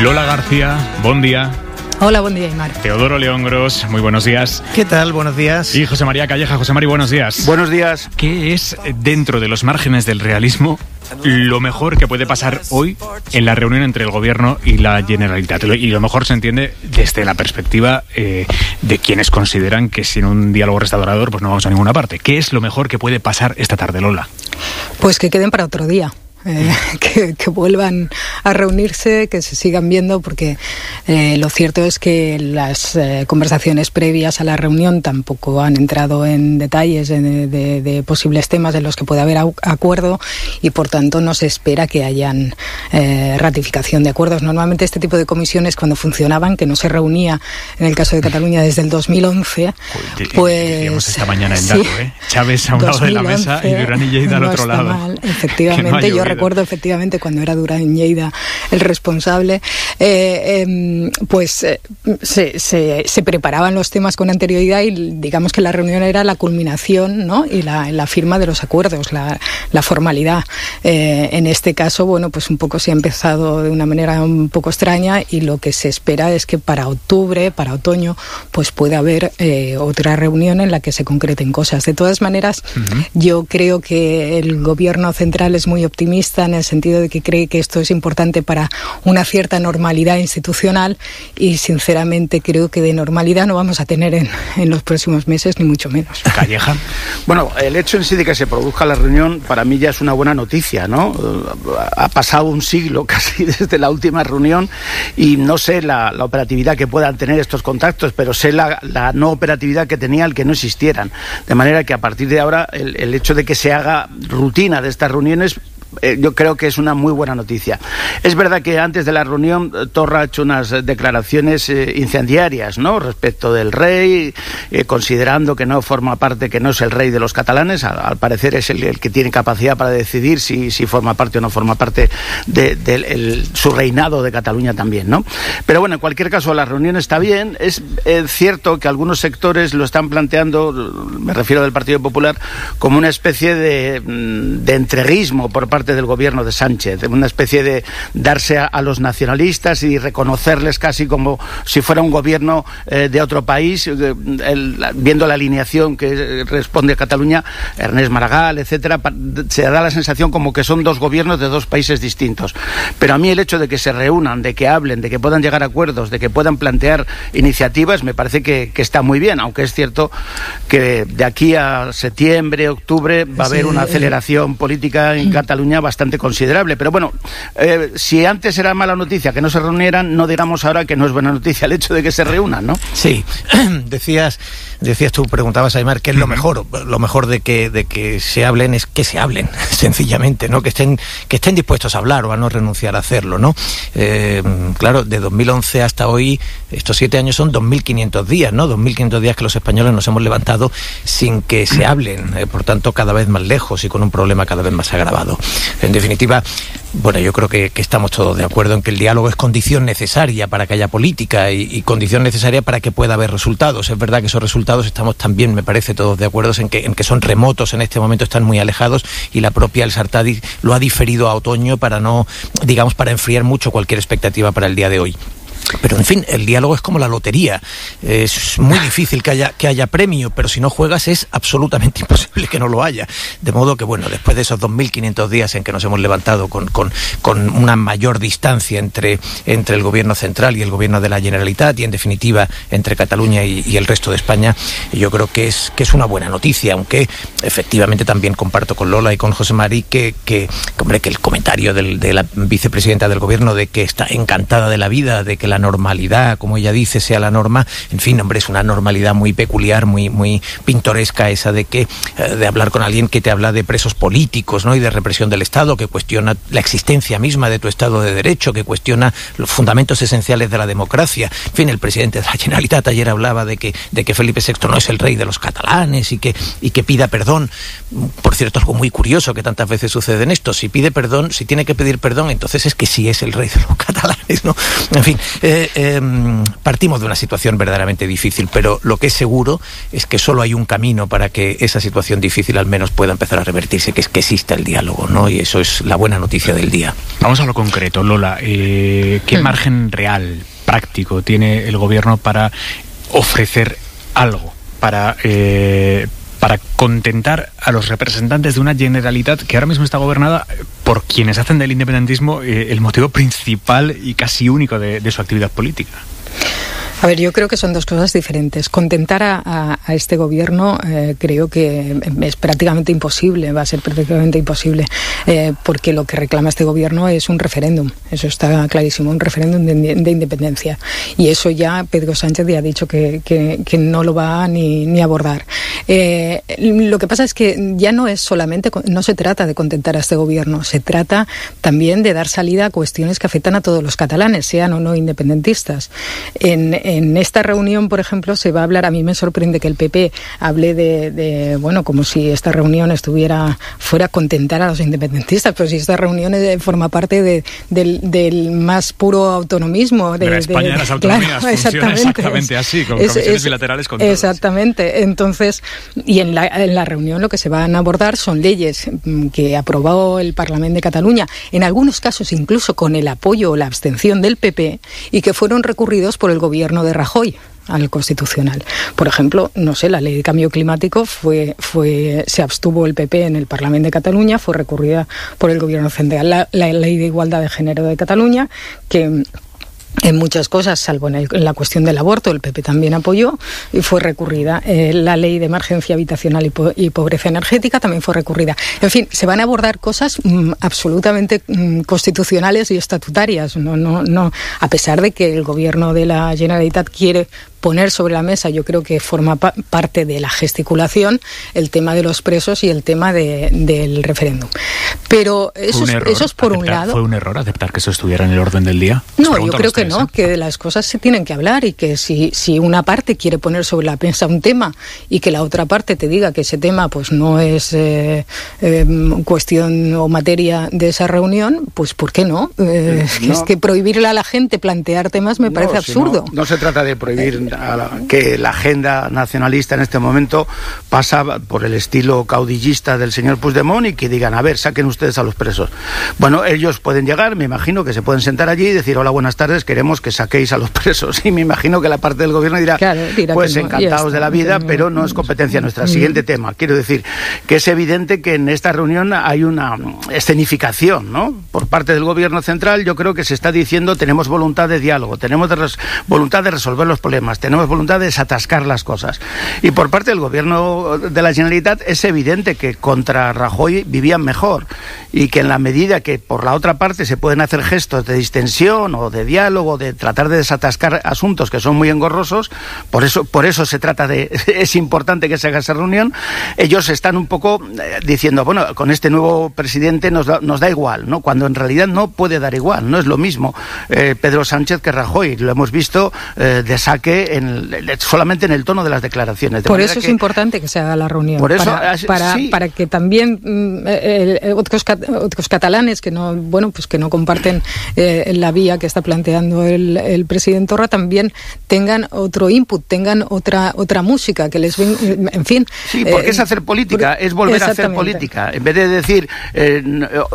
Lola García, buen día. Hola, buen día, Aymar. Teodoro León Gros, muy buenos días. ¿Qué tal? Buenos días. Y José María Calleja. José María, buenos días. Buenos días. ¿Qué es, dentro de los márgenes del realismo, lo mejor que puede pasar hoy en la reunión entre el Gobierno y la Generalitat? Y lo mejor se entiende desde la perspectiva de quienes consideran que sin un diálogo restaurador pues no vamos a ninguna parte. ¿Qué es lo mejor que puede pasar esta tarde, Lola? Pues que queden para otro día. Que vuelvan a reunirse, que se sigan viendo, porque lo cierto es que las conversaciones previas a la reunión tampoco han entrado en detalles de posibles temas en los que puede haber acuerdo, y por tanto no se espera que hayan ratificación de acuerdos. Normalmente este tipo de comisiones, cuando funcionaban, que no se reunía en el caso de Cataluña desde el 2011, pues... Decíamos esta mañana el dato, Chávez a un lado de la mesa y Duran y Lleida al otro lado. Mal. Efectivamente, yo recuerdo efectivamente cuando era Duran Lleida el responsable, se preparaban los temas con anterioridad, y digamos que la reunión era la culminación, ¿no? Y la firma de los acuerdos, la formalidad. En este caso, bueno, pues un poco se ha empezado de una manera un poco extraña, y lo que se espera es que para octubre, para otoño, pues pueda haber otra reunión en la que se concreten cosas. De todas maneras, yo creo que el Gobierno central es muy optimista en el sentido de que cree que esto es importante para una cierta normalidad institucional, y sinceramente creo que de normalidad no vamos a tener en los próximos meses, ni mucho menos. Calleja. Bueno, el hecho en sí de que se produzca la reunión para mí ya es una buena noticia, ¿no? Ha pasado un siglo casi desde la última reunión, y no sé la operatividad que puedan tener estos contactos, pero sé la no operatividad que tenía el que no existieran. De manera que a partir de ahora el hecho de que se haga rutina de estas reuniones, yo creo que es una muy buena noticia. Es verdad que antes de la reunión Torra ha hecho unas declaraciones incendiarias, ¿no?, respecto del rey, considerando que no forma parte, que no es el rey de los catalanes. Al parecer es el que tiene capacidad para decidir si forma parte o no forma parte de su reinado de Cataluña también, ¿no? Pero bueno, en cualquier caso la reunión está bien. Es cierto que algunos sectores lo están planteando, me refiero del Partido Popular, como una especie de entreguismo por parte del gobierno de Sánchez, una especie de darse a los nacionalistas y reconocerles casi como si fuera un gobierno de otro país, viendo la alineación que responde a Cataluña, Ernest Maragall, etcétera. Se da la sensación como que son dos gobiernos de dos países distintos. Pero a mí el hecho de que se reúnan, de que hablen, de que puedan llegar a acuerdos, de que puedan plantear iniciativas, me parece que está muy bien, aunque es cierto que de aquí a septiembre, octubre va a haber una aceleración política en Cataluña bastante considerable. Pero bueno, si antes era mala noticia que no se reunieran, no digamos ahora que no es buena noticia el hecho de que se reúnan, ¿no? Sí, decías tú, preguntabas, Aymar, ¿qué es lo mejor? Lo mejor de que se hablen es que se hablen, sencillamente, ¿no? Que estén dispuestos a hablar o a no renunciar a hacerlo, ¿no? Claro, de 2011 hasta hoy, estos 7 años son 2.500 días, ¿no? 2.500 días que los españoles nos hemos levantado sin que se hablen, por tanto cada vez más lejos y con un problema cada vez más agravado. En definitiva, bueno, yo creo que estamos todos de acuerdo en que el diálogo es condición necesaria para que haya política y condición necesaria para que pueda haber resultados. Es verdad que esos resultados estamos también, me parece, todos de acuerdo en que son remotos en este momento, están muy alejados, y la propia El Sartadi lo ha diferido a otoño para no, digamos, para enfriar mucho cualquier expectativa para el día de hoy. Pero en fin, el diálogo es como la lotería, es muy difícil que haya premio, pero si no juegas es absolutamente imposible que no lo haya. De modo que, bueno, después de esos 2.500 días en que nos hemos levantado con una mayor distancia entre el gobierno central y el gobierno de la Generalitat, y en definitiva entre Cataluña y el resto de España, yo creo que es una buena noticia, aunque efectivamente también comparto con Lola y con José Mari que el comentario de la vicepresidenta del gobierno de que está encantada de la vida, de que la normalidad, como ella dice, sea la norma. En fin, hombre, es una normalidad muy peculiar, muy pintoresca esa de hablar con alguien que te habla de presos políticos, ¿no?, y de represión del Estado, que cuestiona la existencia misma de tu Estado de Derecho, que cuestiona los fundamentos esenciales de la democracia. En fin, el presidente de la Generalitat ayer hablaba de que Felipe VI no es el rey de los catalanes y que pida perdón. Por cierto, algo muy curioso que tantas veces sucede en esto: si pide perdón, si tiene que pedir perdón, entonces es que sí es el rey de los catalanes. generales, ¿no? En fin, partimos de una situación verdaderamente difícil, pero lo que es seguro es que solo hay un camino para que esa situación difícil al menos pueda empezar a revertirse, que es que exista el diálogo, ¿no? Y eso es la buena noticia del día. Vamos a lo concreto, Lola. ¿Qué margen real, práctico, tiene el gobierno para ofrecer algo, para contentar a los representantes de una Generalitat que ahora mismo está gobernada por quienes hacen del independentismo el motivo principal y casi único de su actividad política? A ver, yo creo que son dos cosas diferentes. Contentar a este gobierno creo que es prácticamente imposible, va a ser prácticamente imposible, porque lo que reclama este gobierno es un referéndum, eso está clarísimo, un referéndum de independencia. Y eso ya Pedro Sánchez ya ha dicho que no lo va ni abordar. Lo que pasa es que ya no se trata de contentar a este gobierno, se trata también de dar salida a cuestiones que afectan a todos los catalanes, sean o no independentistas. En esta reunión, por ejemplo, se va a hablar, a mí me sorprende que el PP hable de como si esta reunión fuera a contentar a los independentistas, pero si esta reunión forma parte del más puro autonomismo. De España de las autonomías, claro, funciona exactamente así, con comisiones bilaterales con todos. Exactamente, entonces, y en la reunión lo que se van a abordar son leyes que aprobó el Parlamento de Cataluña, en algunos casos incluso con el apoyo o la abstención del PP, y que fueron recurridos por el gobierno de Rajoy al Constitucional. Por ejemplo, no sé, la ley de cambio climático se abstuvo el PP en el Parlamento de Cataluña, fue recurrida por el gobierno central. La ley de igualdad de género de Cataluña, que en muchas cosas, salvo en la cuestión del aborto, el PP también apoyó y fue recurrida. La ley de emergencia habitacional y pobreza energética también fue recurrida. En fin, se van a abordar cosas absolutamente constitucionales y estatutarias. No, a pesar de que el gobierno de la Generalitat quiere poner sobre la mesa, yo creo que forma parte de la gesticulación, el tema de los presos y el tema del referéndum. Pero eso es por un lado. ¿Fue un error aceptar que eso estuviera en el orden del día? No, yo creo que no, que las cosas se tienen que hablar y que si una parte quiere poner sobre la mesa un tema y que la otra parte te diga que ese tema pues no es cuestión o materia de esa reunión, pues ¿por qué no? Es que prohibirle a la gente plantear temas me parece absurdo. No se trata de prohibir que la agenda nacionalista en este momento pasa por el estilo caudillista del señor Puigdemont y que digan, a ver, saquen ustedes a los presos. Bueno, ellos pueden llegar, me imagino que se pueden sentar allí y decir, hola, buenas tardes, queremos que saquéis a los presos. Y me imagino que la parte del gobierno dirá, pues encantados de la vida, pero no es competencia nuestra. Siguiente tema. Quiero decir que es evidente que en esta reunión hay una escenificación, ¿no? Por parte del gobierno central, yo creo que se está diciendo, tenemos voluntad de diálogo, tenemos voluntad de resolver los problemas, tenemos voluntad de desatascar las cosas. Y por parte del gobierno de la Generalitat es evidente que contra Rajoy vivían mejor y que en la medida que por la otra parte se pueden hacer gestos de distensión o de diálogo, de tratar de desatascar asuntos que son muy engorrosos, por eso se trata es importante que se haga esa reunión. Ellos están un poco diciendo, bueno, con este nuevo presidente nos da igual, ¿no? Cuando en realidad no puede dar igual, no es lo mismo Pedro Sánchez que Rajoy, lo hemos visto de saque solamente en el tono de las declaraciones. Por eso es importante que se haga la reunión. Por eso, para que también otros catalanes que no comparten la vía que está planteando el presidente Torra también tengan otro input, tengan otra música que les ven, en fin. Sí, porque es hacer política, es volver a hacer política. En vez de decir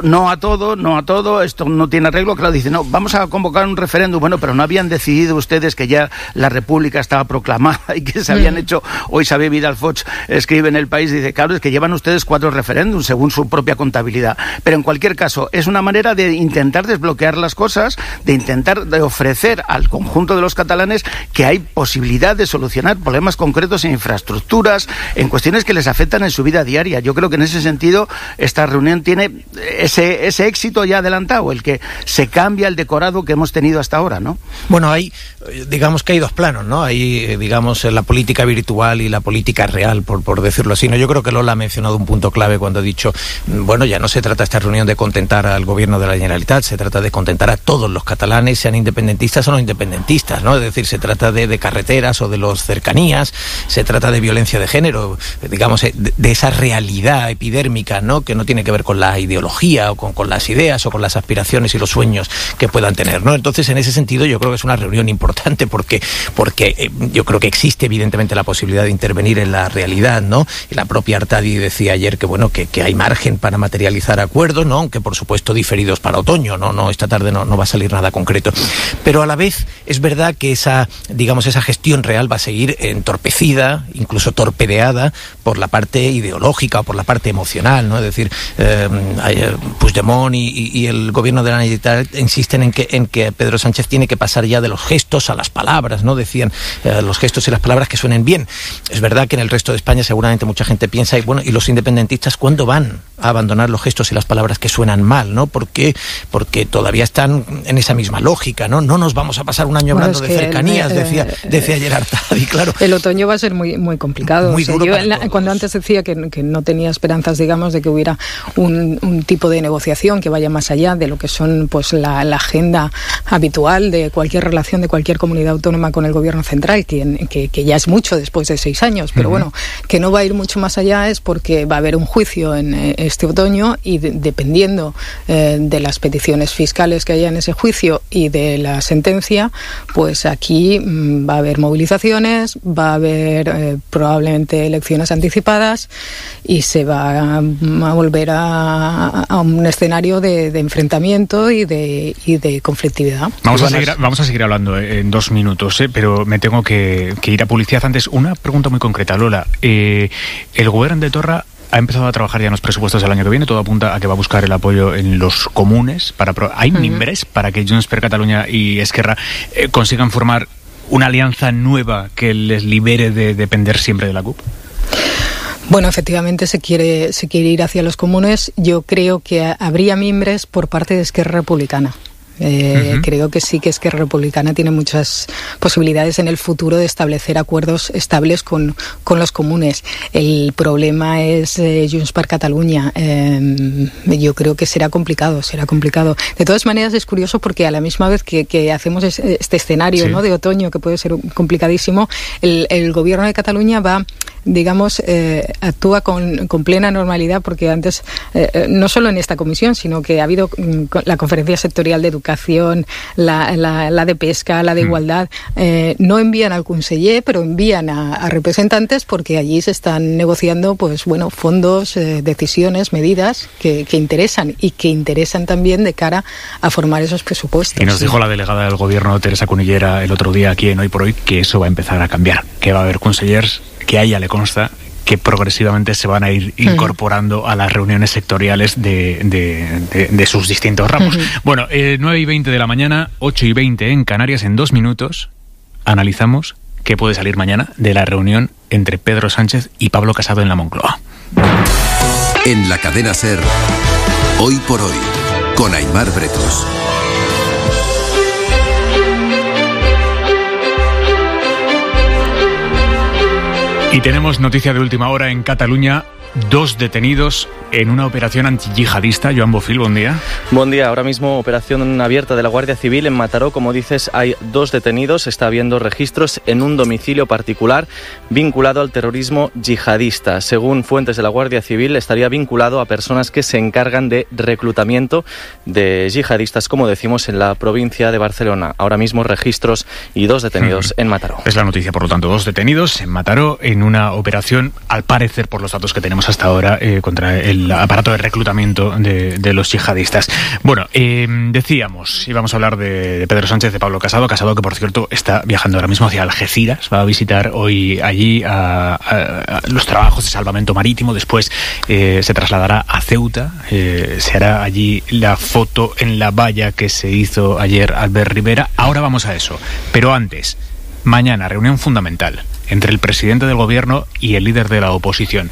no a todo, esto no tiene arreglo, claro, dicen, no, vamos a convocar un referéndum. Bueno, pero no habían decidido ustedes que ya la República estaba proclamada y que se habían hecho, hoy Xavier Vidal Foch escribe en El País, dice, claro, es que llevan ustedes 4 referéndums según su propia contabilidad. Pero en cualquier caso, es una manera de intentar desbloquear las cosas, de intentar de ofrecer al conjunto de los catalanes que hay posibilidad de solucionar problemas concretos en infraestructuras, en cuestiones que les afectan en su vida diaria. Yo creo que en ese sentido esta reunión tiene ese éxito ya adelantado, el que se cambia el decorado que hemos tenido hasta ahora, ¿no? Bueno, digamos que hay dos planos, separación, ¿no? Ahí, digamos, la política virtual y la política real, por decirlo así, ¿no? Yo creo que Lola ha mencionado un punto clave cuando ha dicho, bueno, ya no se trata esta reunión de contentar al gobierno de la Generalitat, se trata de contentar a todos los catalanes, sean independentistas o no independentistas, ¿no? Es decir, se trata de carreteras o de los cercanías, se trata de violencia de género, digamos, de esa realidad epidérmica, ¿no? Que no tiene que ver con la ideología o con las ideas o con las aspiraciones y los sueños que puedan tener, ¿no? Entonces, en ese sentido, yo creo que es una reunión importante porque yo creo que existe evidentemente la posibilidad de intervenir en la realidad, ¿no? Y la propia Artadi decía ayer que bueno, que hay margen para materializar acuerdos, ¿no? Aunque por supuesto diferidos para otoño, no esta tarde no va a salir nada concreto. Pero a la vez es verdad que esa gestión real va a seguir entorpecida, incluso torpedeada por la parte ideológica o por la parte emocional, ¿no? Es decir, Puigdemont y el gobierno de la Generalitat insisten en que Pedro Sánchez tiene que pasar ya de los gestos a las palabras, ¿no? Decían los gestos y las palabras que suenen bien. Es verdad que en el resto de España seguramente mucha gente piensa, ¿y los independentistas cuándo van a abandonar los gestos y las palabras que suenan mal, ¿no? Porque todavía están en esa misma lógica, ¿no? No nos vamos a pasar un año hablando de cercanías, decía ayer Artadi, claro. El otoño va a ser muy, muy complicado. Muy duro cuando antes decía que no tenía esperanzas, digamos, de que hubiera un tipo de negociación que vaya más allá de lo que son pues la agenda habitual de cualquier relación de cualquier comunidad autónoma con el gobierno central, que ya es mucho después de 6 años, pero bueno, que no va a ir mucho más allá es porque va a haber un juicio en este otoño y dependiendo de las peticiones fiscales que haya en ese juicio y de la sentencia, pues aquí va a haber movilizaciones, va a haber probablemente elecciones anticipadas y se va a volver a un escenario de enfrentamiento y de conflictividad. Vamos a seguir hablando en 2 minutos, pero me tengo que ir a publicidad. Antes, una pregunta muy concreta, Lola. El gobierno de Torra ha empezado a trabajar ya en los presupuestos del año que viene, todo apunta a que va a buscar el apoyo en los comunes. ¿Hay mimbres para que Junts per Catalunya y Esquerra consigan formar una alianza nueva que les libere de depender siempre de la CUP? Bueno, efectivamente se quiere ir hacia los comunes. Yo creo que habría mimbres por parte de Esquerra Republicana. Creo que sí que Esquerra Republicana tiene muchas posibilidades en el futuro de establecer acuerdos estables con los comunes. El problema es Junts per Catalunya. Yo creo que será complicado. De todas maneras es curioso porque a la misma vez que hacemos este escenario, sí, ¿no?, de otoño que puede ser complicadísimo, el gobierno de Cataluña va, digamos, actúa con plena normalidad porque antes, no solo en esta comisión, sino que ha habido la conferencia sectorial de educación, la de pesca, la de igualdad, no envían al conseller, pero envían a representantes porque allí se están negociando, pues bueno, fondos, decisiones, medidas que interesan y que interesan también de cara a formar esos presupuestos. Y nos dijo la delegada del gobierno, Teresa Cunillera, el otro día aquí en Hoy por Hoy, que eso va a empezar a cambiar, que va a haber consellers que a ella le consta que progresivamente se van a ir incorporando a las reuniones sectoriales de sus distintos ramos. Bueno, 9:20 de la mañana, 8:20 en Canarias, en 2 minutos, analizamos qué puede salir mañana de la reunión entre Pedro Sánchez y Pablo Casado en la Moncloa. En la cadena SER, Hoy por Hoy, con Aimar Bretos. Y tenemos noticia de última hora en Cataluña. 2 detenidos en una operación antiyihadista. Joan Bofil, buen día. Buen día. Ahora mismo operación abierta de la Guardia Civil en Mataró. Como dices, hay 2 detenidos. Está habiendo registros en un domicilio particular vinculado al terrorismo yihadista. Según fuentes de la Guardia Civil, estaría vinculado a personas que se encargan de reclutamiento de yihadistas, como decimos, en la provincia de Barcelona. Ahora mismo registros y 2 detenidos en Mataró. Es la noticia, por lo tanto, 2 detenidos en Mataró en una operación, al parecer, por los datos que tenemos hasta ahora, contra el aparato de reclutamiento de los yihadistas. Bueno, decíamos, íbamos a hablar de Pedro Sánchez, de Pablo Casado, que por cierto está viajando ahora mismo hacia Algeciras, va a visitar hoy allí a los trabajos de salvamento marítimo, después se trasladará a Ceuta, se hará allí la foto en la valla que se hizo ayer Albert Rivera. Ahora vamos a eso, pero antes, mañana reunión fundamental entre el presidente del gobierno y el líder de la oposición.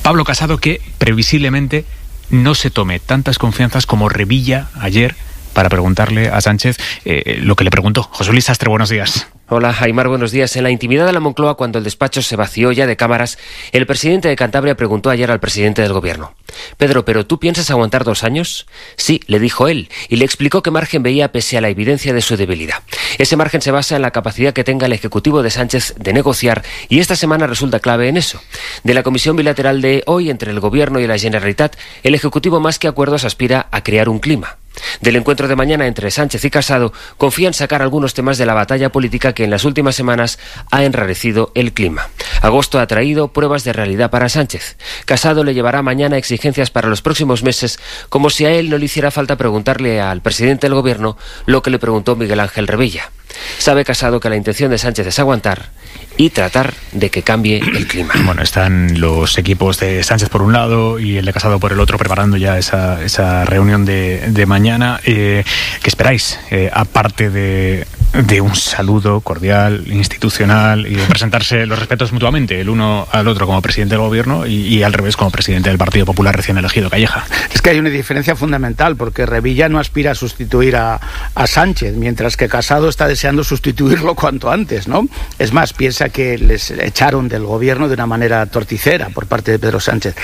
Pablo Casado, que previsiblemente no se tome tantas confianzas como Revilla ayer para preguntarle a Sánchez lo que le preguntó. José Luis Sastre, buenos días. Hola, Aimar, buenos días. En la intimidad de la Moncloa, cuando el despacho se vació ya de cámaras, el presidente de Cantabria preguntó ayer al presidente del gobierno: Pedro, ¿pero tú piensas aguantar 2 años? Sí, le dijo él, y le explicó qué margen veía pese a la evidencia de su debilidad. Ese margen se basa en la capacidad que tenga el Ejecutivo de Sánchez de negociar, y esta semana resulta clave en eso. De la comisión bilateral de hoy entre el Gobierno y la Generalitat, el Ejecutivo más que acuerdos aspira a crear un clima. Del encuentro de mañana entre Sánchez y Casado, confía en sacar algunos temas de la batalla política que en las últimas semanas ha enrarecido el clima. Agosto ha traído pruebas de realidad para Sánchez. Casado le llevará mañana exigencias para los próximos meses, como si a él no le hiciera falta preguntarle al presidente del gobierno lo que le preguntó Miguel Ángel Revilla. Sabe Casado que la intención de Sánchez es aguantar y tratar de que cambie el clima. Bueno, están los equipos de Sánchez por un lado y el de Casado por el otro, preparando ya esa reunión de mañana. ¿Qué esperáis? Aparte de un saludo cordial, institucional, y de presentarse los respetos mutuamente, el uno al otro como presidente del gobierno y al revés como presidente del Partido Popular recién elegido, Calleja. Es que hay una diferencia fundamental, porque Revilla no aspira a sustituir a Sánchez, mientras que Casado está deseando sustituirlo cuanto antes, ¿no? Es más, piensa que les echaron del gobierno de una manera torticera por parte de Pedro Sánchez.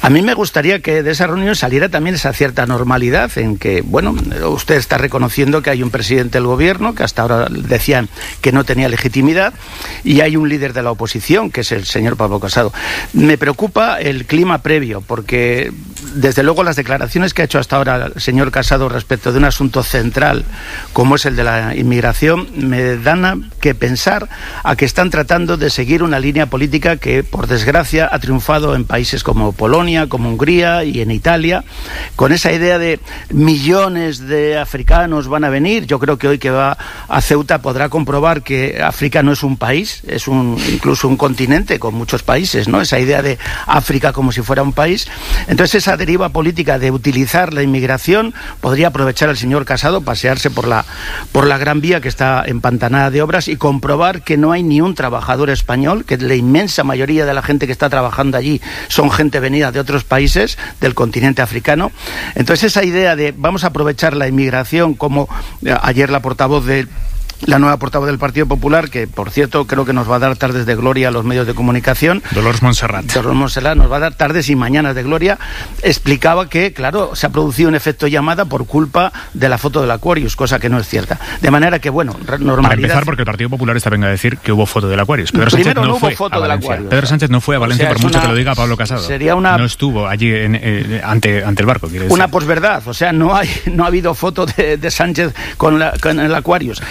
A mí me gustaría que de esa reunión saliera también esa cierta normalidad en que, bueno, usted está reconociendo que hay un presidente del gobierno que hasta ahora decían que no tenía legitimidad, y hay un líder de la oposición, que es el señor Pablo Casado. Me preocupa el clima previo, porque desde luego las declaraciones que ha hecho hasta ahora el señor Casado respecto de un asunto central como es el de la inmigración me dan que pensar a que están tratando de seguir una línea política que, por desgracia, ha triunfado en países como Polonia, como Hungría y en Italia, con esa idea de millones de africanos van a venir. Yo creo que hoy que va a Ceuta podrá comprobar que África no es un país, es incluso un continente con muchos países, ¿no? Esa idea de África como si fuera un país. Entonces esa deriva política de utilizar la inmigración podría aprovechar el señor Casado, pasearse por la Gran Vía, que está empantanada de obras, y comprobar que no hay ni un trabajador español, que la inmensa mayoría de la gente que está trabajando allí son gente venida de otros países del continente africano. Entonces esa idea de vamos a aprovechar la inmigración, como ayer la nueva portavoz del Partido Popular, que por cierto creo que nos va a dar tardes de gloria a los medios de comunicación, Dolors Montserrat nos va a dar tardes y mañanas de gloria, explicaba que, claro, se ha producido un efecto llamada por culpa de la foto del Aquarius, cosa que no es cierta. De manera que, bueno, normalidad... Para empezar, porque el Partido Popular está venga a decir que hubo foto del Aquarius. Pedro Sánchez Primero no fue hubo foto del Aquarius. Pedro Sánchez no fue a Valencia, por mucho que lo diga Pablo Casado. No estuvo allí ante el barco, quiere decir. Una posverdad, o sea, no ha habido foto de Sánchez con el Aquarius.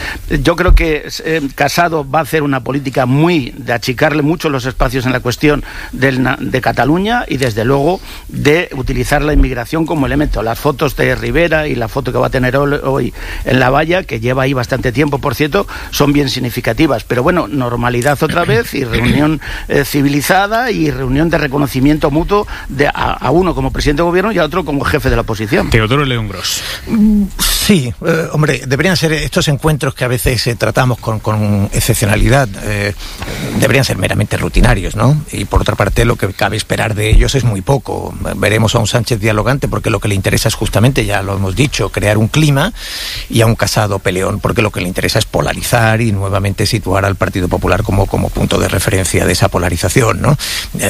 Yo creo que Casado va a hacer una política de achicarle mucho los espacios en la cuestión de Cataluña, y desde luego de utilizar la inmigración como elemento. Las fotos de Rivera y la foto que va a tener hoy en La Valla, que lleva ahí bastante tiempo, por cierto, son bien significativas. Pero bueno, normalidad otra vez, y reunión civilizada, y reunión de reconocimiento mutuo a uno como presidente de gobierno y a otro como jefe de la oposición. Teodoro León Gros. Sí, hombre, deberían ser estos encuentros que a veces tratamos con excepcionalidad, deberían ser meramente rutinarios, ¿no? Y por otra parte, lo que cabe esperar de ellos es muy poco. Veremos a un Sánchez dialogante porque lo que le interesa es justamente, ya lo hemos dicho, crear un clima, y a un Casado peleón porque lo que le interesa es polarizar y nuevamente situar al Partido Popular como punto de referencia de esa polarización, ¿no?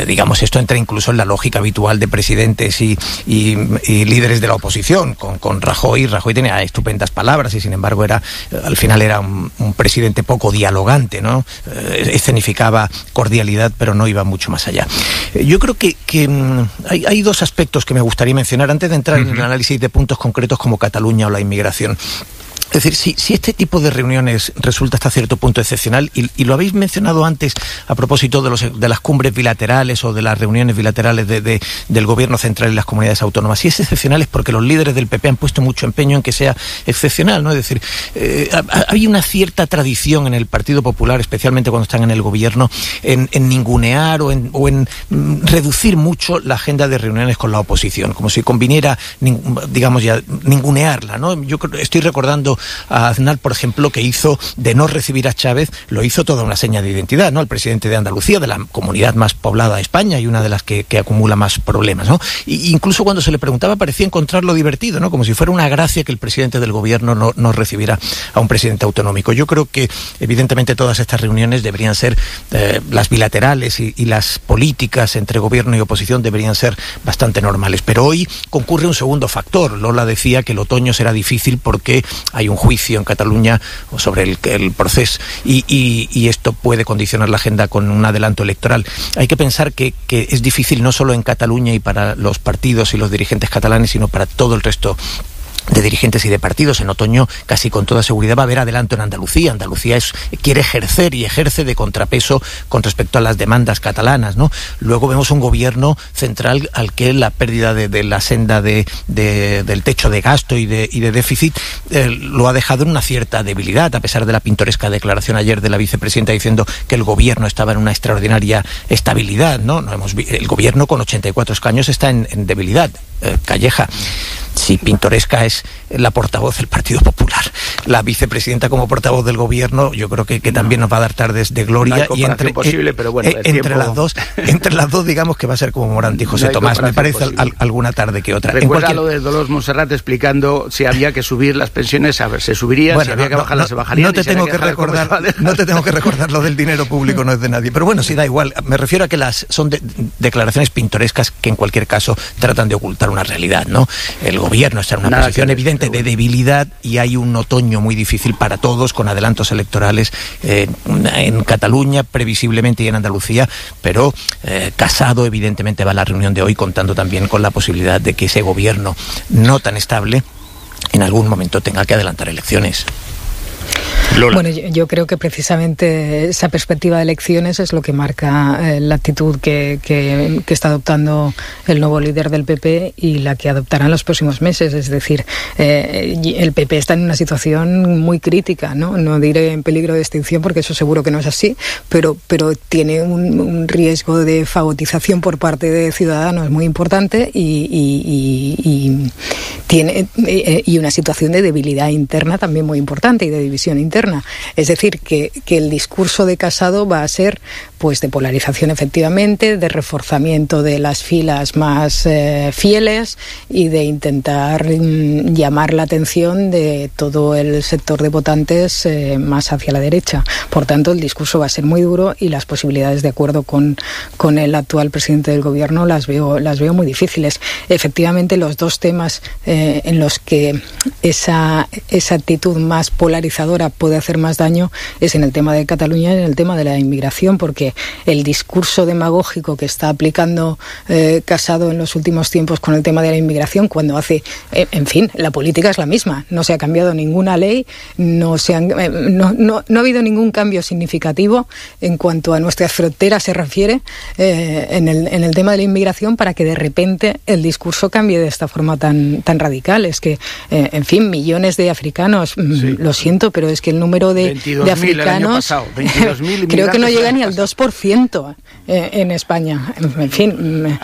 Digamos, esto entra incluso en la lógica habitual de presidentes y líderes de la oposición. Con Rajoy tenía estupendas palabras y sin embargo al final era un presidente poco dialogante, ¿no? Escenificaba cordialidad, pero no iba mucho más allá. Yo creo que hay dos aspectos que me gustaría mencionar antes de entrar en el análisis de puntos concretos como Cataluña o la inmigración. Es decir, si este tipo de reuniones resulta hasta cierto punto excepcional, y lo habéis mencionado antes a propósito de las cumbres bilaterales o de las reuniones bilaterales del gobierno central y las comunidades autónomas, si es excepcional es porque los líderes del PP han puesto mucho empeño en que sea excepcional, ¿no? Es decir, hay una cierta tradición en el Partido Popular, especialmente cuando están en el gobierno, en ningunear o en reducir mucho la agenda de reuniones con la oposición, como si conviniera, digamos ya, ningunearla, ¿no? Yo estoy recordando a Aznar, por ejemplo, que hizo de no recibir a Chávez, lo hizo toda una seña de identidad, ¿no? El presidente de Andalucía, de la comunidad más poblada de España y una de las que acumula más problemas, ¿no? Y incluso cuando se le preguntaba parecía encontrarlo divertido, ¿no? Como si fuera una gracia que el presidente del gobierno no recibiera a un presidente autonómico. Yo creo que evidentemente todas estas reuniones deberían ser las bilaterales y las políticas entre gobierno y oposición deberían ser bastante normales. Pero hoy concurre un segundo factor. Lola decía que el otoño será difícil porque hay un juicio en Cataluña sobre el proceso y esto puede condicionar la agenda con un adelanto electoral. Hay que pensar que es difícil no solo en Cataluña y para los partidos y los dirigentes catalanes, sino para todo el resto de dirigentes y de partidos. En otoño casi con toda seguridad va a haber adelanto en Andalucía. Andalucía quiere ejercer y ejerce de contrapeso con respecto a las demandas catalanas, ¿no? Luego vemos un gobierno central al que la pérdida de la senda del techo de gasto y de déficit lo ha dejado en una cierta debilidad, a pesar de la pintoresca declaración ayer de la vicepresidenta diciendo que el gobierno estaba en una extraordinaria estabilidad, ¿no? El gobierno con 84 escaños está en debilidad. Calleja, si pintoresca es la portavoz del Partido Popular, la vicepresidenta como portavoz del gobierno, yo creo que también nos va a dar tardes de gloria, y entre las dos digamos que va a ser como Morante y José Tomás, me parece alguna tarde que otra. Recuerda lo de Dolors Montserrat explicando si había que subir las pensiones, a ver, se subirían, bueno, si había que bajarlas, se bajarían. No te tengo que recordar lo del dinero público, no es de nadie, pero bueno, sí, da igual. Me refiero a que son declaraciones pintorescas que en cualquier caso tratan de ocultar una realidad, ¿no? El gobierno está en una posición evidente de debilidad y hay un otoño muy difícil para todos, con adelantos electorales en Cataluña previsiblemente y en Andalucía, pero Casado evidentemente va a la reunión de hoy contando también con la posibilidad de que ese gobierno no tan estable en algún momento tenga que adelantar elecciones. Lola. Bueno, yo creo que precisamente esa perspectiva de elecciones es lo que marca la actitud que está adoptando el nuevo líder del PP y la que adoptará en los próximos meses. Es decir, el PP está en una situación muy crítica, ¿no? No diré en peligro de extinción porque eso seguro que no es así, pero tiene un riesgo de fagotización por parte de Ciudadanos muy importante y una situación de debilidad interna también muy importante y de división interna. Es decir, que el discurso de Casado va a ser pues de polarización efectivamente, de reforzamiento de las filas más fieles y de intentar llamar la atención de todo el sector de votantes más hacia la derecha. Por tanto, el discurso va a ser muy duro y las posibilidades de acuerdo con el actual presidente del gobierno las veo muy difíciles. Efectivamente, los dos temas en los que esa actitud más polarizadora puede hacer más daño es en el tema de Cataluña y en el tema de la inmigración, porque el discurso demagógico que está aplicando Casado en los últimos tiempos con el tema de la inmigración, cuando en fin, la política es la misma, no se ha cambiado ninguna ley, no ha habido ningún cambio significativo en cuanto a nuestras fronteras se refiere en el tema de la inmigración para que de repente el discurso cambie de esta forma tan radical. Es que, en fin, millones de africanos, sí. Lo siento, pero es que el número de africanos creo que no llega ni al 2% en España. En fin,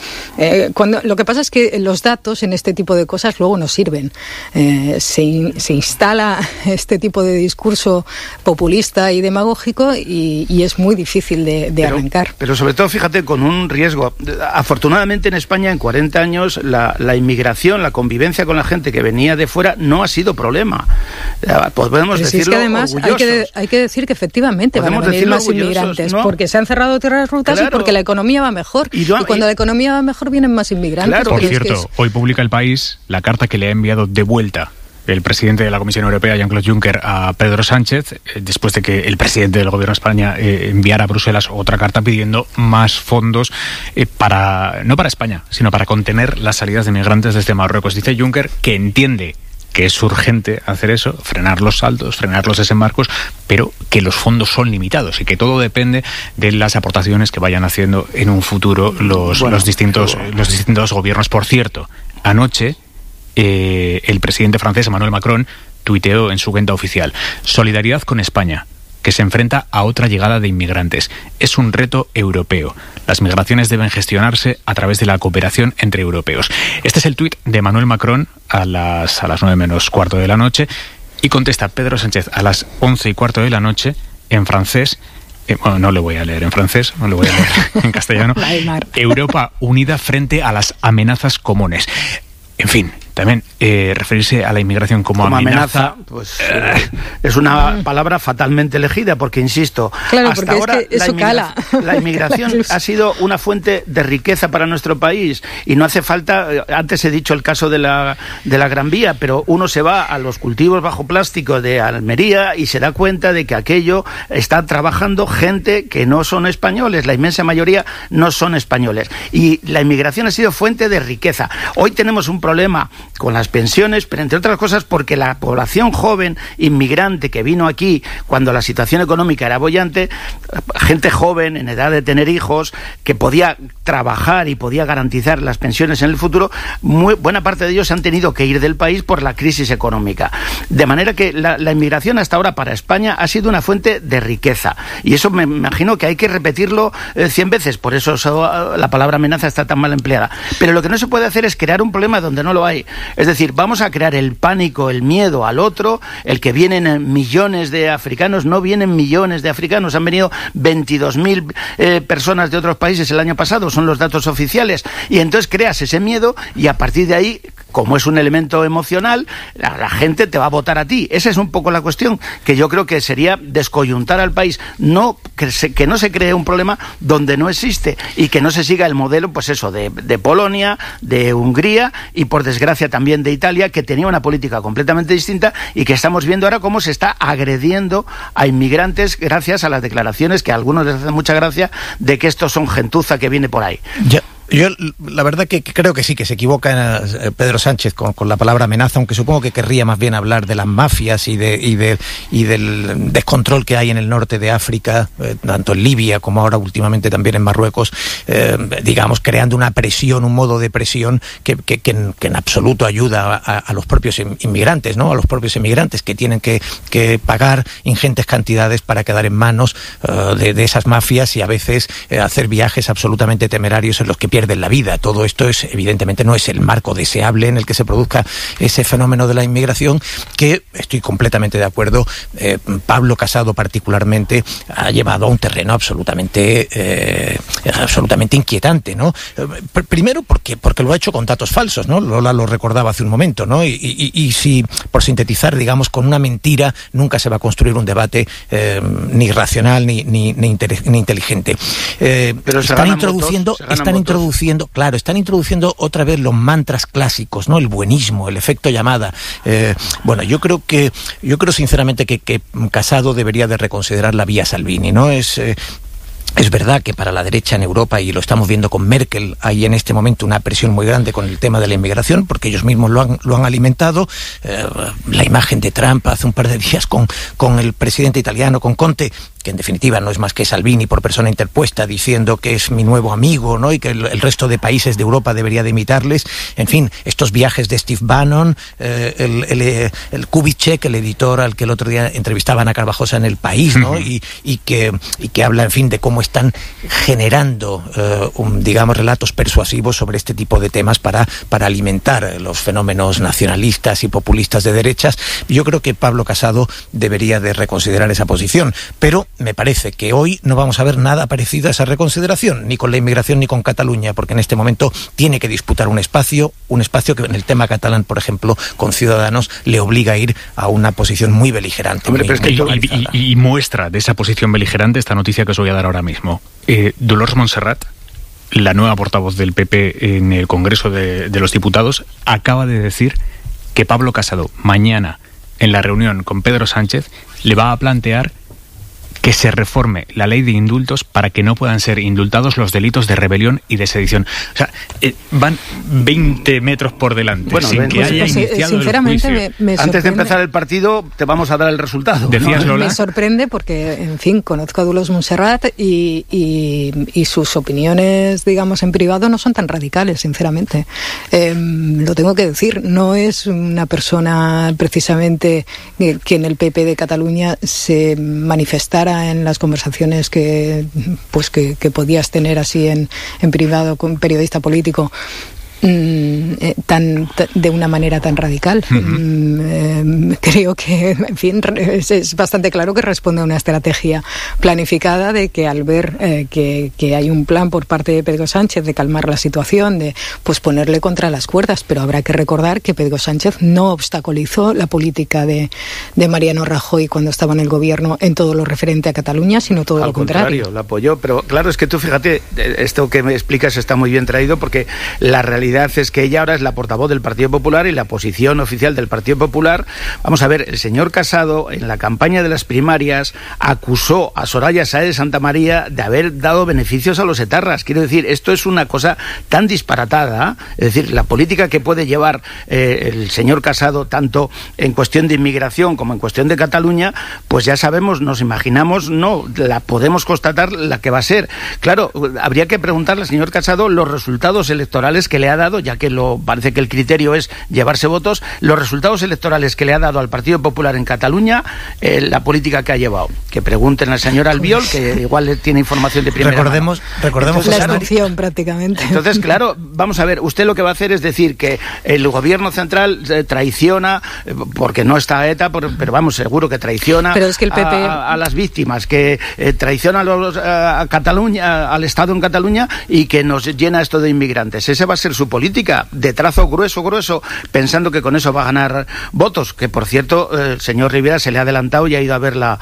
lo que pasa es que los datos en este tipo de cosas luego no sirven. Se instala este tipo de discurso populista y demagógico y es muy difícil de arrancar. Pero sobre todo, fíjate, con un riesgo. Afortunadamente en España en 40 años la inmigración, la convivencia con la gente que venía de fuera no ha sido problema. Podemos decirlo, es que además hay que decir que efectivamente van a venir más inmigrantes, ¿no? Porque se han cerrado tierras rutas, claro. Y porque la economía va mejor. Y cuando la economía va mejor vienen más inmigrantes. Claro. Por cierto, hoy publica El País la carta que le ha enviado de vuelta el presidente de la Comisión Europea, Jean-Claude Juncker, a Pedro Sánchez, después de que el presidente del Gobierno de España enviara a Bruselas otra carta pidiendo más fondos no para España, sino para contener las salidas de migrantes desde Marruecos. Dice Juncker que entiende que es urgente hacer eso, frenar los saltos, frenar los desembarcos, pero que los fondos son limitados y que todo depende de las aportaciones que vayan haciendo en un futuro los distintos gobiernos. Por cierto, anoche el presidente francés Emmanuel Macron tuiteó en su cuenta oficial: solidaridad con España, que se enfrenta a otra llegada de inmigrantes. Es un reto europeo. Las migraciones deben gestionarse a través de la cooperación entre europeos. Este es el tuit de Emmanuel Macron a las 9 menos cuarto de la noche. Y contesta Pedro Sánchez a las 11:15 de la noche en francés. Bueno, no le voy a leer en francés, no le voy a leer en castellano. Europa unida frente a las amenazas comunes. En fin, también referirse a la inmigración como amenaza pues es una palabra fatalmente elegida, porque insisto, claro, hasta ahora es que eso la inmigración ha sido una fuente de riqueza para nuestro país, y no hace falta, antes he dicho el caso de la Gran Vía, pero uno se va a los cultivos bajo plástico de Almería y se da cuenta de que aquello está trabajando gente que no son españoles, la inmensa mayoría no son españoles, y la inmigración ha sido fuente de riqueza. Hoy tenemos un problema con las pensiones, pero entre otras cosas porque la población joven inmigrante que vino aquí cuando la situación económica era boyante, gente joven en edad de tener hijos, que podía trabajar y podía garantizar las pensiones en el futuro, buena parte de ellos han tenido que ir del país por la crisis económica. De manera que la inmigración hasta ahora para España ha sido una fuente de riqueza, y eso me imagino que hay que repetirlo 100 veces, por eso la palabra amenaza está tan mal empleada. Pero lo que no se puede hacer es crear un problema donde no lo hay. Es decir, vamos a crear el pánico, el miedo al otro, el que vienen millones de africanos. No vienen millones de africanos, han venido 22.000 personas de otros países el año pasado, son los datos oficiales, y entonces creas ese miedo, y a partir de ahí, como es un elemento emocional, la gente te va a votar a ti. Esa es un poco la cuestión, que yo creo que sería descoyuntar al país, que no se cree un problema donde no existe, y que no se siga el modelo, pues eso, de Polonia, de Hungría, y por desgracia también de Italia, que tenía una política completamente distinta, y que estamos viendo ahora cómo se está agrediendo a inmigrantes gracias a las declaraciones que a algunos les hacen mucha gracia de que estos son gentuza que viene por ahí. Yo la verdad que creo que sí, que se equivoca Pedro Sánchez con la palabra amenaza, aunque supongo que querría más bien hablar de las mafias y del descontrol que hay en el norte de África, tanto en Libia como ahora últimamente también en Marruecos, digamos, creando una presión, un modo de presión que en absoluto ayuda a los propios inmigrantes, ¿no? A los propios inmigrantes que tienen que pagar ingentes cantidades para quedar en manos de esas mafias, y a veces hacer viajes absolutamente temerarios en los que pierden la vida. Todo esto evidentemente no es el marco deseable en el que se produzca ese fenómeno de la inmigración, que estoy completamente de acuerdo. Pablo Casado particularmente ha llevado a un terreno absolutamente inquietante, ¿no? Primero porque lo ha hecho con datos falsos, ¿no? Lola lo recordaba hace un momento, ¿no? Y si, por sintetizar, digamos, con una mentira nunca se va a construir un debate ni racional ni inteligente. Pero están introduciendo otra vez los mantras clásicos, ¿no? El buenismo, el efecto llamada. Bueno, yo creo sinceramente que Casado debería de reconsiderar la vía Salvini, ¿no? Es verdad que para la derecha en Europa, y lo estamos viendo con Merkel, hay en este momento una presión muy grande con el tema de la inmigración, porque ellos mismos lo han alimentado. La imagen de Trump hace un par de días con el presidente italiano, con Conte, que en definitiva no es más que Salvini por persona interpuesta, diciendo que es mi nuevo amigo, ¿no? Y que el resto de países de Europa debería de imitarles. En fin, estos viajes de Steve Bannon, el Kubitschek, el editor al que el otro día entrevistaban a Carvajosa en El País, ¿no? Y que habla, en fin, de cómo están generando, digamos, relatos persuasivos sobre este tipo de temas para alimentar los fenómenos nacionalistas y populistas de derechas. Yo creo que Pablo Casado debería de reconsiderar esa posición, pero me parece que hoy no vamos a ver nada parecido a esa reconsideración, ni con la inmigración ni con Cataluña, porque en este momento tiene que disputar un espacio que en el tema catalán, por ejemplo, con Ciudadanos, le obliga a ir a una posición muy beligerante. Hombre, y muestra de esa posición beligerante esta noticia que os voy a dar ahora mismo. Dolors Montserrat, la nueva portavoz del PP en el Congreso de los Diputados, acaba de decir que Pablo Casado mañana, en la reunión con Pedro Sánchez, le va a plantear que se reforme la ley de indultos para que no puedan ser indultados los delitos de rebelión y de sedición. O sea, van 20 metros por delante, bueno, sin que haya iniciado sinceramente el juicio. Me Antes de empezar el partido te vamos a dar el resultado. ¿Decías, ¿no? Lola? Me sorprende porque, en fin, conozco a Dolors Montserrat y sus opiniones, digamos, en privado no son tan radicales, sinceramente. Lo tengo que decir, no es una persona precisamente que en el PP de Cataluña se manifestara en las conversaciones que podías tener así en privado con un periodista político. de una manera tan radical. Creo que, en fin, es bastante claro que responde a una estrategia planificada de que al ver que hay un plan por parte de Pedro Sánchez de calmar la situación, de pues ponerle contra las cuerdas, pero habrá que recordar que Pedro Sánchez no obstaculizó la política de Mariano Rajoy cuando estaba en el gobierno en todo lo referente a Cataluña, sino todo lo contrario. Lo apoyó, pero claro, es que tú fíjate, esto que me explicas está muy bien traído, porque la realidad es que ella ahora es la portavoz del Partido Popular y la posición oficial del Partido Popular. Vamos a ver, el señor Casado en la campaña de las primarias acusó a Soraya Sáenz de Santamaría de haber dado beneficios a los etarras. Quiero decir, esto es una cosa tan disparatada, es decir, la política que puede llevar el señor Casado tanto en cuestión de inmigración como en cuestión de Cataluña, pues ya sabemos, nos imaginamos, no, la podemos constatar la que va a ser. Claro, habría que preguntarle al señor Casado los resultados electorales que le ha dado, ya que parece que el criterio es llevarse votos, los resultados electorales que le ha dado al Partido Popular en Cataluña, la política que ha llevado. Que pregunten al señor Albiol, que igual tiene información de primera mano. Recordemos la excepción prácticamente. Entonces, claro, vamos a ver, usted lo que va a hacer es decir que el gobierno central traiciona, porque no está ETA, pero vamos, seguro que traiciona pero es que el PP... a las víctimas, que traiciona a Cataluña, al Estado en Cataluña, y que nos llena esto de inmigrantes. Esa va a ser su política, de trazo grueso, pensando que con eso va a ganar votos, que por cierto, el señor Rivera se le ha adelantado y ha ido a ver la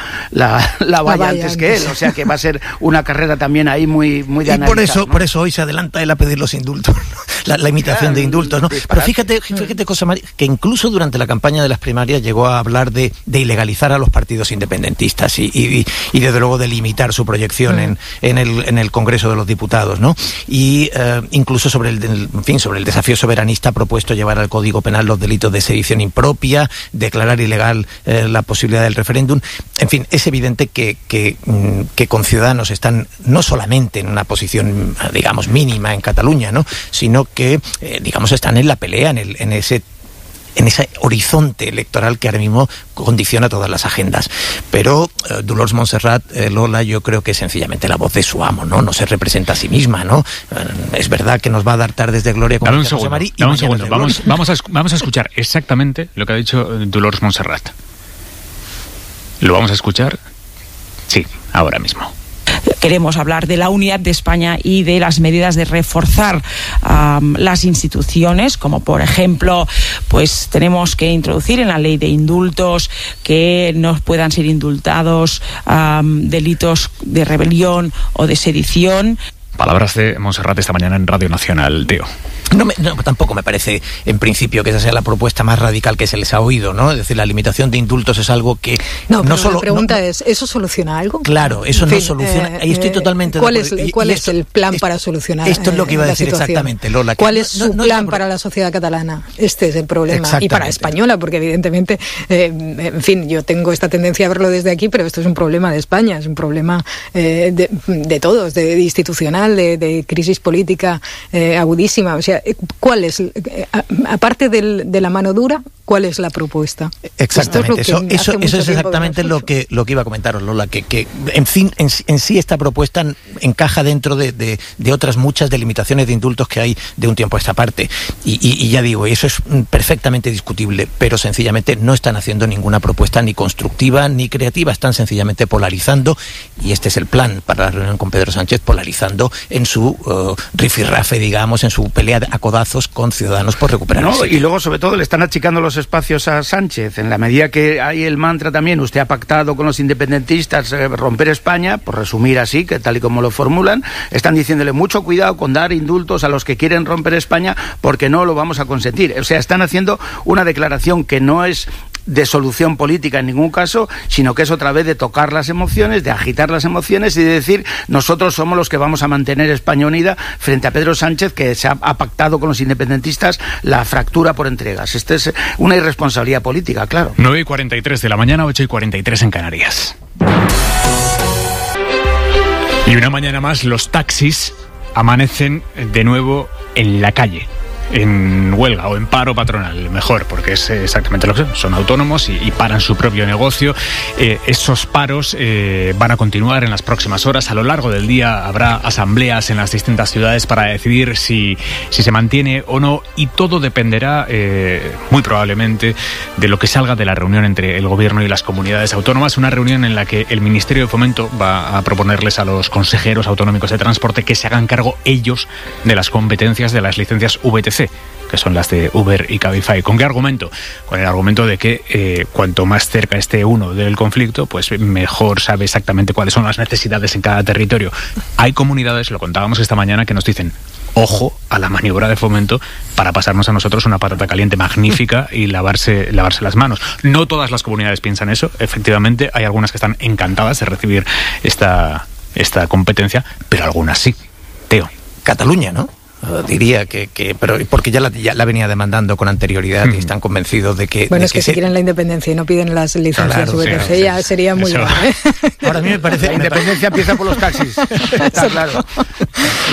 valla antes que él, o sea que va a ser una carrera también ahí muy de analizar, ¿no? Por eso hoy se adelanta él a pedir los indultos, ¿no? la imitación de indultos, ¿no? Pero fíjate, cosa, que incluso durante la campaña de las primarias llegó a hablar de ilegalizar a los partidos independentistas y desde luego de limitar su proyección en el Congreso de los Diputados, ¿no? Y incluso sobre el desafío soberanista ha propuesto llevar al Código Penal los delitos de sedición impropia, declarar ilegal la posibilidad del referéndum. En fin, es evidente que con Ciudadanos están no solamente en una posición, digamos, mínima en Cataluña, ¿no? Sino que, digamos, están en la pelea, en ese horizonte electoral que ahora mismo condiciona todas las agendas. Pero Dolors Montserrat, Lola, yo creo que es sencillamente la voz de su amo, ¿no? No se representa a sí misma, ¿no? Es verdad que nos va a dar tardes de gloria con José María. Dame un segundo. Vamos a escuchar exactamente lo que ha dicho Dolors Montserrat. ¿Lo vamos a escuchar? Sí, ahora mismo. Queremos hablar de la unidad de España y de las medidas de reforzar las instituciones, como por ejemplo, pues tenemos que introducir en la ley de indultos que no puedan ser indultados delitos de rebelión o de sedición. Palabras de Montserrat esta mañana en Radio Nacional, Teo. No, tampoco me parece, en principio, que esa sea la propuesta más radical que se les ha oído, ¿no? Es decir, la limitación de indultos es algo que... No solo, la pregunta es, ¿eso soluciona algo? Claro, eso no soluciona... Ahí estoy totalmente... ¿Cuál es el plan para solucionar esto es lo que iba a decir situación? Exactamente, Lola. ¿Cuál es su plan para la sociedad catalana? Este es el problema. Y para la española, porque evidentemente, en fin, yo tengo esta tendencia a verlo desde aquí, pero esto es un problema de España, es un problema de todos, de institucional, de crisis política agudísima. O sea, ¿cuál es, aparte de la mano dura, cuál es la propuesta? Exactamente, eso es exactamente lo que iba a comentaros, Lola, que en fin, en sí esta propuesta encaja dentro de otras muchas delimitaciones de indultos que hay de un tiempo a esta parte, y ya digo, eso es perfectamente discutible, pero sencillamente no están haciendo ninguna propuesta ni constructiva ni creativa, están sencillamente polarizando, y este es el plan para la reunión con Pedro Sánchez, polarizando en su rifirrafe, digamos, en su pelea a codazos con Ciudadanos por recuperar y luego sobre todo le están achicando los espacios a Sánchez, en la medida que hay el mantra también, usted ha pactado con los independentistas romper España, por resumir así, que tal y como lo formulan, están diciéndole mucho cuidado con dar indultos a los que quieren romper España porque no lo vamos a consentir. O sea, están haciendo una declaración que no es de solución política en ningún caso, sino que es otra vez de tocar las emociones, de agitar las emociones y de decir, nosotros somos los que vamos a mantener España unida frente a Pedro Sánchez, que se ha pactado con los independentistas la fractura por entregas. Esta es una irresponsabilidad política, claro. 9:43 de la mañana, 8:43 en Canarias. Y una mañana más los taxis amanecen de nuevo en la calle. en huelga o en paro patronal, mejor, porque es exactamente lo que son autónomos y paran su propio negocio. Esos paros van a continuar en las próximas horas. A lo largo del día habrá asambleas en las distintas ciudades para decidir si se mantiene o no, y todo dependerá muy probablemente de lo que salga de la reunión entre el gobierno y las comunidades autónomas, una reunión en la que el Ministerio de Fomento va a proponerles a los consejeros autonómicos de transporte que se hagan cargo ellos de las competencias de las licencias VTC, que son las de Uber y Cabify. ¿Con qué argumento? Con el argumento de que cuanto más cerca esté uno del conflicto, pues mejor sabe exactamente cuáles son las necesidades en cada territorio. Hay comunidades, lo contábamos esta mañana, que nos dicen: ojo a la maniobra de Fomento para pasarnos a nosotros una patata caliente magnífica y lavarse las manos. No todas las comunidades piensan eso, efectivamente, hay algunas que están encantadas de recibir esta competencia, pero algunas sí. Teo. Cataluña, ¿no? Diría pero porque ya la venía demandando con anterioridad y están convencidos de que... Bueno, es que si quieren la independencia y no piden las licencias VTC, ya sería muy grave. Ahora a mí me parece... La independencia empieza por los taxis, está claro.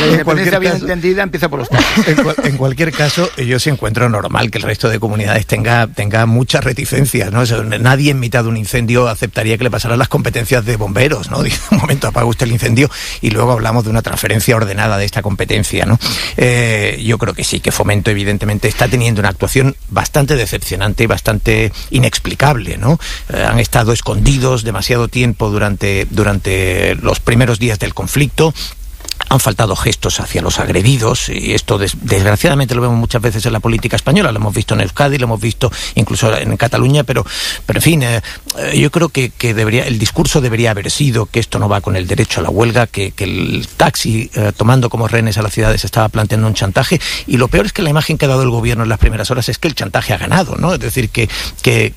La independencia bien entendida empieza por los taxis. En cualquier caso, yo sí encuentro normal que el resto de comunidades tenga muchas reticencias, ¿no? O sea, nadie en mitad de un incendio aceptaría que le pasaran las competencias de bomberos, ¿no? Dice: un momento, apaga usted el incendio y luego hablamos de una transferencia ordenada de esta competencia, ¿no? Yo creo que sí, que Fomento evidentemente está teniendo una actuación bastante decepcionante y bastante inexplicable, ¿no? Han estado escondidos demasiado tiempo durante los primeros días del conflicto. Han faltado gestos hacia los agredidos, y esto desgraciadamente lo vemos muchas veces en la política española. Lo hemos visto en Euskadi, lo hemos visto incluso en Cataluña, pero en fin, yo creo que el discurso debería haber sido que esto no va con el derecho a la huelga, que el taxi, tomando como rehenes a las ciudades, estaba planteando un chantaje, y lo peor es que la imagen que ha dado el gobierno en las primeras horas es que el chantaje ha ganado, ¿no? Es decir, que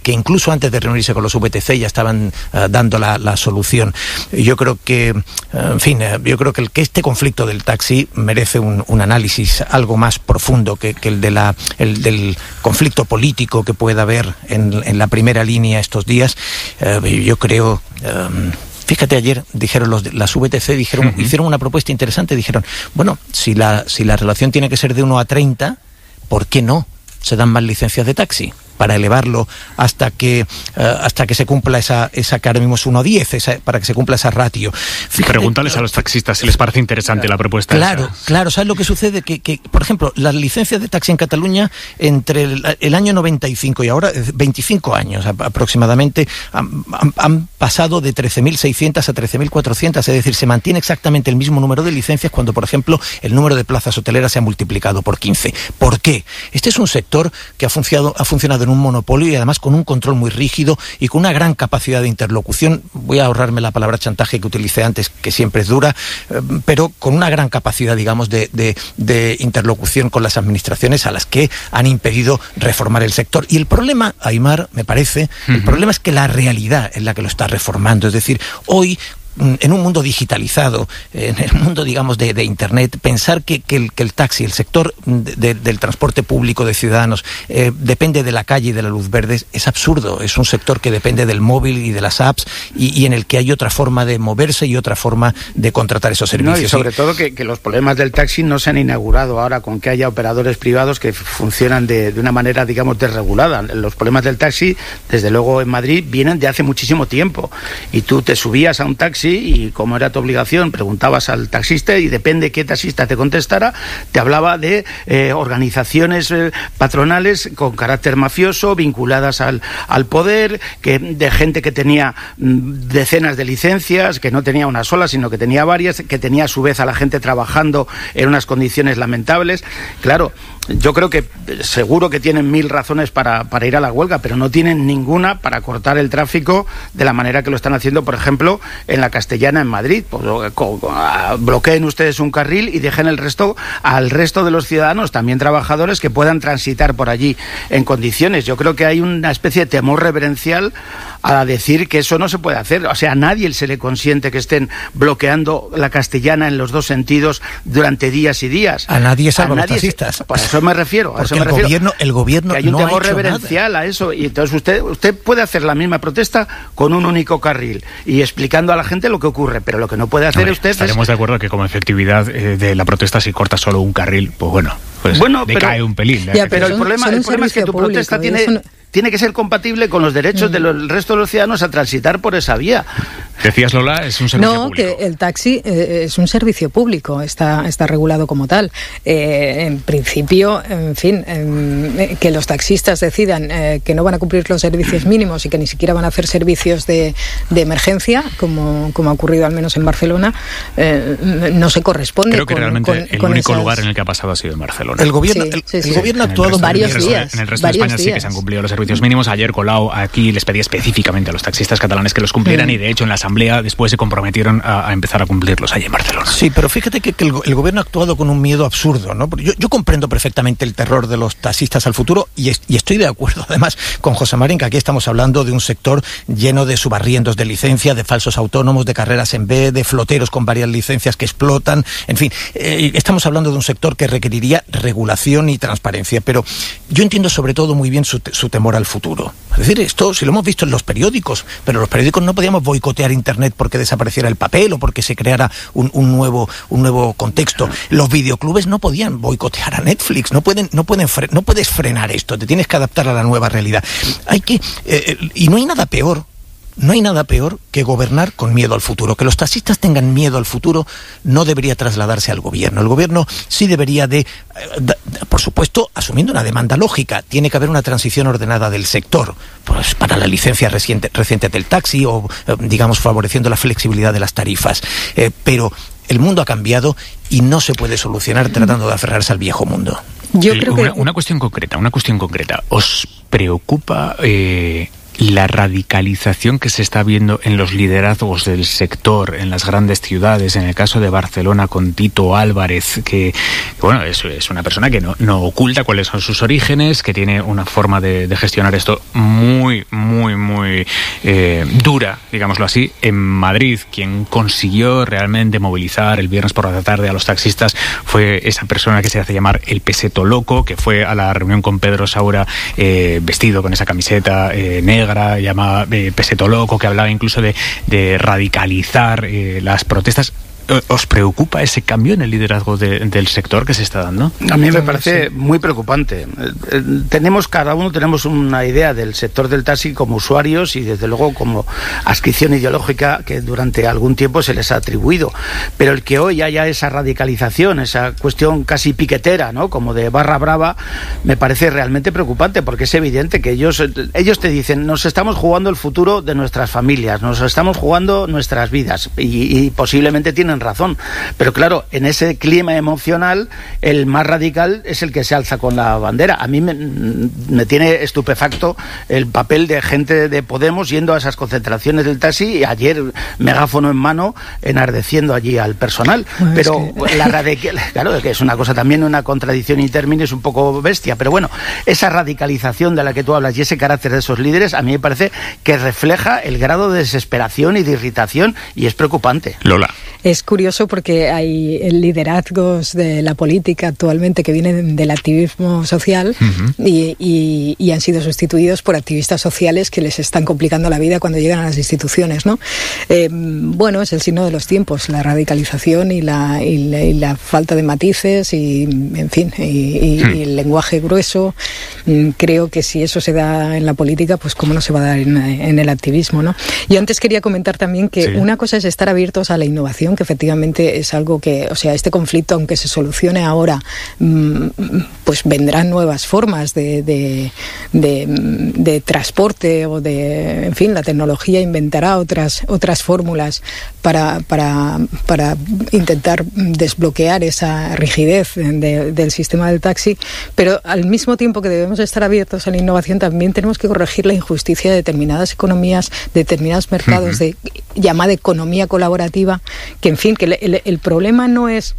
incluso antes de reunirse con los VTC ya estaban dando la solución. Yo creo que, en fin, yo creo que este conflicto del taxi merece un análisis algo más profundo que el del conflicto político que pueda haber en la primera línea estos días. Yo creo... Fíjate, ayer dijeron las VTC, hicieron una propuesta interesante, dijeron: bueno, si la relación tiene que ser de 1 a 30, ¿por qué no se dan más licencias de taxi? Para elevarlo hasta que se cumpla esa que ahora mismo es 1 a 10, para que se cumpla esa ratio. Fíjate, pregúntales a los taxistas si les parece interesante la propuesta. Claro, ¿sabes lo que sucede? Que, por ejemplo, las licencias de taxi en Cataluña, entre el año 95 y ahora, 25 años aproximadamente, han pasado de 13.600 a 13.400, es decir, se mantiene exactamente el mismo número de licencias cuando, por ejemplo, el número de plazas hoteleras se ha multiplicado por 15. ¿Por qué? Este es un sector que ha funcionado en un monopolio y además con un control muy rígido y con una gran capacidad de interlocución. Voy a ahorrarme la palabra chantaje que utilicé antes, que siempre es dura, pero con una gran capacidad, digamos, de interlocución con las administraciones a las que han impedido reformar el sector. Y el problema, Aimar, me parece, el problema es que la realidad es la que lo está reformando. Es decir, hoy, en un mundo digitalizado, en el mundo, digamos, de Internet, pensar que el taxi, el sector del transporte público de ciudadanos, depende de la calle y de la luz verde, es absurdo. Es un sector que depende del móvil y de las apps, y en el que hay otra forma de moverse y otra forma de contratar esos servicios. No, y sobre todo que los problemas del taxi no se han inaugurado ahora con que haya operadores privados que funcionan de una manera, digamos, desregulada. Los problemas del taxi, desde luego en Madrid, vienen de hace muchísimo tiempo. Y tú te subías a un taxi y, como era tu obligación, preguntabas al taxista, y depende qué taxista te contestara, te hablaba de organizaciones patronales con carácter mafioso, vinculadas al poder, de gente que tenía decenas de licencias, que no tenía una sola, sino que tenía varias, que tenía a su vez a la gente trabajando en unas condiciones lamentables. Claro, yo creo que seguro que tienen 1000 razones para ir a la huelga, pero no tienen ninguna para cortar el tráfico de la manera que lo están haciendo, por ejemplo, en la Castellana, en Madrid. Pues, bloqueen ustedes un carril y dejen al resto de los ciudadanos, también trabajadores, que puedan transitar por allí en condiciones. Yo creo que hay una especie de temor reverencial a decir que eso no se puede hacer. O sea, a nadie se le consiente que estén bloqueando la Castellana en los dos sentidos durante días y días. A nadie, salvo los taxistas. Pues a eso me refiero. El gobierno que hay un no temor ha hecho reverencial nada a eso. Y entonces usted puede hacer la misma protesta con un único carril y explicando a la gente lo que ocurre, pero lo que no puede hacer usted estaremos de acuerdo que como efectividad de la protesta, si corta solo un carril, pues bueno, pues decae un pelín. Pero el problema es que tu protesta tiene que ser compatible con los derechos del resto de los ciudadanos a transitar por esa vía. Decías, Lola, es un servicio público. No, que el taxi es un servicio público, está regulado como tal. En principio, en fin, que los taxistas decidan que no van a cumplir los servicios mínimos y que ni siquiera van a hacer servicios de emergencia, como ha ocurrido al menos en Barcelona, no se corresponde. Creo que realmente el único lugar en el que ha pasado ha sido en Barcelona. El gobierno ha actuado varios días. En el resto de España sí que se han cumplido los servicios mínimos. Ayer Colau aquí les pedía específicamente a los taxistas catalanes que los cumplieran y de hecho en la Asamblea después se comprometieron a empezar a cumplirlos allí en Barcelona. Sí, pero fíjate que el gobierno ha actuado con un miedo absurdo, ¿no? Yo comprendo perfectamente el terror de los taxistas al futuro y estoy de acuerdo además con José Marín, que aquí estamos hablando de un sector lleno de subarriendos de licencia, de falsos autónomos, de carreras en B, de floteros con varias licencias que explotan, en fin, estamos hablando de un sector que requeriría regulación y transparencia, pero yo entiendo sobre todo muy bien su temor al futuro. Es decir, esto si lo hemos visto en los periódicos, pero los periódicos no podíamos boicotear Internet porque desapareciera el papel o porque se creara un nuevo contexto. Los videoclubes no podían boicotear a Netflix, no puedes frenar esto, te tienes que adaptar a la nueva realidad. Y no hay nada peor. No hay nada peor que gobernar con miedo al futuro. Que los taxistas tengan miedo al futuro no debería trasladarse al gobierno. El gobierno sí debería por supuesto, asumiendo una demanda lógica, tiene que haber una transición ordenada del sector, pues para la licencia reciente del taxi o, digamos, favoreciendo la flexibilidad de las tarifas. Pero el mundo ha cambiado y no se puede solucionar tratando de aferrarse al viejo mundo. Yo creo que una cuestión concreta. ¿Os preocupa la radicalización que se está viendo en los liderazgos del sector en las grandes ciudades? En el caso de Barcelona con Tito Álvarez, que bueno, es una persona que no oculta cuáles son sus orígenes, que tiene una forma de gestionar esto muy dura, digámoslo así. En Madrid, quien consiguió realmente movilizar el viernes por la tarde a los taxistas fue esa persona que se hace llamar el Peseto Loco, que fue a la reunión con Pedro Saura vestido con esa camiseta negra, llamada Peseto Loco, que hablaba incluso de radicalizar las protestas. ¿Os preocupa ese cambio en el liderazgo del sector que se está dando? A mí me parece muy preocupante. Cada uno tenemos una idea del sector del taxi como usuarios y desde luego como adscripción ideológica que durante algún tiempo se les ha atribuido. Pero el que hoy haya esa radicalización, esa cuestión casi piquetera, ¿no?, como de barra brava, me parece realmente preocupante, porque es evidente que ellos te dicen: nos estamos jugando el futuro de nuestras familias, nos estamos jugando nuestras vidas, y posiblemente tienen razón, pero claro, en ese clima emocional el más radical es el que se alza con la bandera. A mí me tiene estupefacto el papel de gente de Podemos yendo a esas concentraciones del taxi y ayer megáfono en mano enardeciendo allí al personal. Bueno, pero claro, que es una cosa también, una contradicción in terminis un poco bestia, pero bueno, esa radicalización de la que tú hablas y ese carácter de esos líderes a mí me parece que refleja el grado de desesperación y de irritación, y es preocupante. Lola. Es curioso porque hay liderazgos de la política actualmente que vienen del activismo social y han sido sustituidos por activistas sociales que les están complicando la vida cuando llegan a las instituciones, ¿no? Bueno, es el signo de los tiempos, la radicalización y la falta de matices y, en fin, y el lenguaje grueso. Creo que si eso se da en la política, pues cómo no se va a dar en el activismo, ¿no? Yo antes quería comentar también que una cosa es estar abiertos a la innovación, que efectivamente es algo que, o sea, este conflicto, aunque se solucione ahora, pues vendrán nuevas formas de transporte o de, en fin, la tecnología inventará otras fórmulas para intentar desbloquear esa rigidez del sistema del taxi, pero al mismo tiempo que debemos estar abiertos a la innovación, también tenemos que corregir la injusticia de determinadas economías, de determinados mercados de llamada economía colaborativa, que en fin, que el problema no es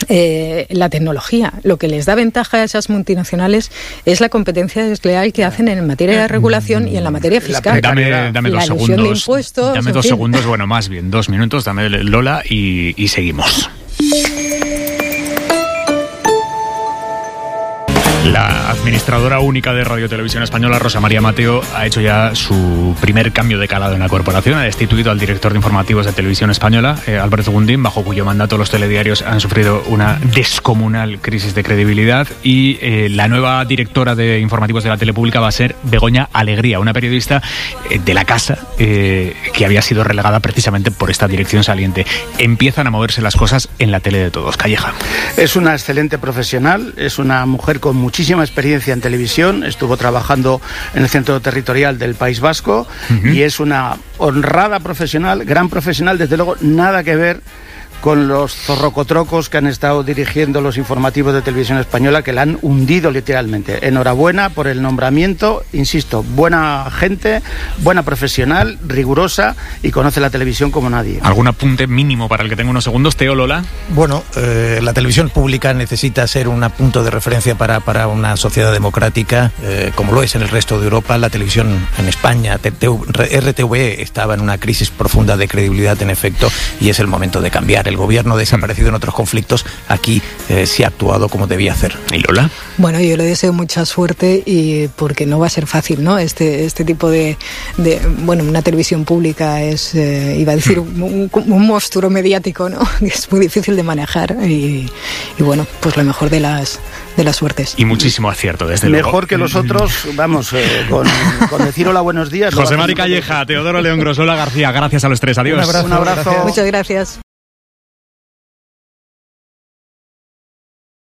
la tecnología. Lo que les da ventaja a esas multinacionales es la competencia desleal que hacen en materia de regulación y en la materia fiscal. Dame 2 segundos. De impuestos, dame 2 segundos, bueno, más bien 2 minutos, dame Lola y seguimos. La administradora única de Radio Televisión Española, Rosa María Mateo, ha hecho ya su primer cambio de calado en la corporación. Ha destituido al director de informativos de Televisión Española, Álvarez Gundín, bajo cuyo mandato los telediarios han sufrido una descomunal crisis de credibilidad. Y la nueva directora de informativos de la tele pública va a ser Begoña Alegría, una periodista de la casa que había sido relegada precisamente por esta dirección saliente. Empiezan a moverse las cosas en la tele de todos. Calleja. Es una excelente profesional, es una mujer con muchísima experiencia en televisión, estuvo trabajando en el Centro Territorial del País Vasco y es una honrada profesional, gran profesional, desde luego nada que ver con los zorrocotrocos que han estado dirigiendo los informativos de Televisión Española, que la han hundido literalmente. Enhorabuena por el nombramiento, insisto, buena gente, buena profesional, rigurosa y conoce la televisión como nadie. ¿Algún apunte mínimo para el que tenga unos segundos, Teo, Lola? Bueno, la televisión pública necesita ser un punto de referencia para una sociedad democrática, como lo es en el resto de Europa. La televisión en España, RTV estaba en una crisis profunda de credibilidad, en efecto, y es el momento de cambiar. El gobierno desaparecido en otros conflictos, aquí sí ha actuado como debía hacer. ¿Y Lola? Bueno, yo le deseo mucha suerte y porque no va a ser fácil, ¿no? Este tipo de una televisión pública es, iba a decir, un monstruo mediático, ¿no? Es muy difícil de manejar y bueno, pues lo mejor de las suertes. Y muchísimo acierto, desde luego. Mejor que los otros, vamos, con decir hola, buenos días. José Mari Calleja, Teodoro León Gros, Lola García, gracias a los tres. Adiós. Un abrazo. Muchas gracias.